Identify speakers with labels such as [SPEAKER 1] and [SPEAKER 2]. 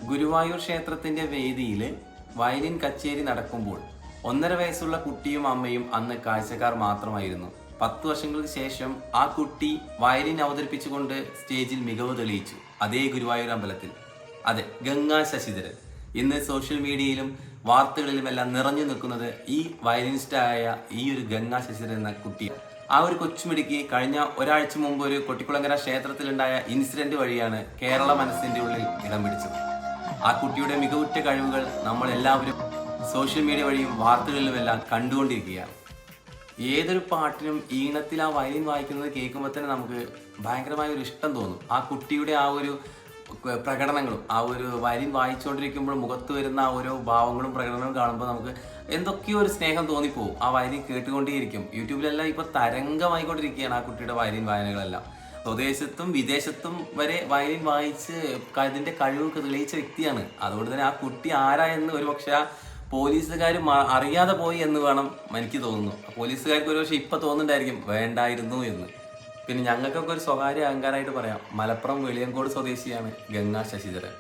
[SPEAKER 1] ഗുരുവായൂർ ക്ഷേത്രത്തിന്റെ വേദിയിൽ വയലിൻ കച്ചേരി നടക്കുമ്പോൾ 1.5 വയസ്സുള്ള കുട്ടിയും അമ്മയും അന്ന് കാഴ്ചക്കാർ മാത്രമായിരുന്നു. 10 വർഷങ്ങൾക്ക് ശേഷം ആ കുട്ടി വയലിൻ അവതരിപ്പിച്ചുകൊണ്ട് സ്റ്റേജിൽ മികവ് തെളിയിച്ചു. അതേ ഗുരുവായൂർ അമ്പലത്തിൽ. അതെ, ഗംഗാ ശശിധരൻ. ഇന്ന് സോഷ്യൽ മീഡിയയിലും വാർത്തകളിലുമെല്ലാം നിറഞ്ഞു നിൽക്കുന്നത് ഈ വയലിനിസ്റ്റായ ഈ ഒരു ഗംഗാ ശശിധരൻ എന്ന കുട്ടി. ആ ഒരു കൊച്ചുമിടുക്കി കഴിഞ്ഞ ഒരാഴ്ച മുമ്പ് ഒരു കൊട്ടിക്കുളങ്ങര ക്ഷേത്രത്തിലുണ്ടായ ഇൻസിഡന്റ് വഴിയാണ് കേരള മനസ്സിന്റെ ഉള്ളിൽ ഇടം പിടിച്ചത്. ആ കുട്ടിയുടെ മികവുറ്റ കഴിവുകൾ നമ്മൾ എല്ലാവരും സോഷ്യൽ മീഡിയ വഴിയും വാർത്തകളിലുമെല്ലാം കണ്ടുകൊണ്ടിരിക്കുകയാണ്. ഏതൊരു പാട്ടിനും ഈണത്തിൽ ആ വയലിൻ വായിക്കുന്നത് കേൾക്കുമ്പോൾ തന്നെ നമുക്ക് ഭയങ്കരമായ ഒരു ഇഷ്ടം തോന്നും. ആ കുട്ടിയുടെ ആ ഒരു പ്രകടനങ്ങളും ആ ഒരു വയലിൻ വായിച്ചുകൊണ്ടിരിക്കുമ്പോൾ മുഖത്ത് വരുന്ന ആ ഓരോ ഭാവങ്ങളും പ്രകടനങ്ങളും കാണുമ്പോൾ നമുക്ക് എന്തൊക്കെയോ ഒരു സ്നേഹം തോന്നിപ്പോവും. ആ വയലിൻ കേട്ടുകൊണ്ടേയിരിക്കും. യൂട്യൂബിലെല്ലാം ഇപ്പോൾ തരംഗമായിക്കൊണ്ടിരിക്കുകയാണ് ആ കുട്ടിയുടെ വയലിൻ വായനകളെല്ലാം. സ്വദേശത്തും വിദേശത്തും വരെ വയലിൻ വായിച്ച് അതിൻ്റെ കഴിവ് തെളിയിച്ച വ്യക്തിയാണ്. അതുകൊണ്ട് തന്നെ ആ കുട്ടി ആരാ എന്ന് ഒരു പക്ഷേ പോലീസുകാർ അറിയാതെ പോയി എന്ന് വേണം എനിക്ക് തോന്നുന്നു. പോലീസുകാർക്ക് ഒരു പക്ഷേ ഇപ്പം തോന്നുന്നുണ്ടായിരിക്കും വേണ്ടായിരുന്നു എന്ന്. പിന്നെ ഞങ്ങൾക്കൊക്കെ ഒരു സ്വകാര്യ അഹങ്കാരമായിട്ട് പറയാം, മലപ്പുറം വെളിയങ്കോട് സ്വദേശിയാണ് ഗംഗാ ശശിധരൻ.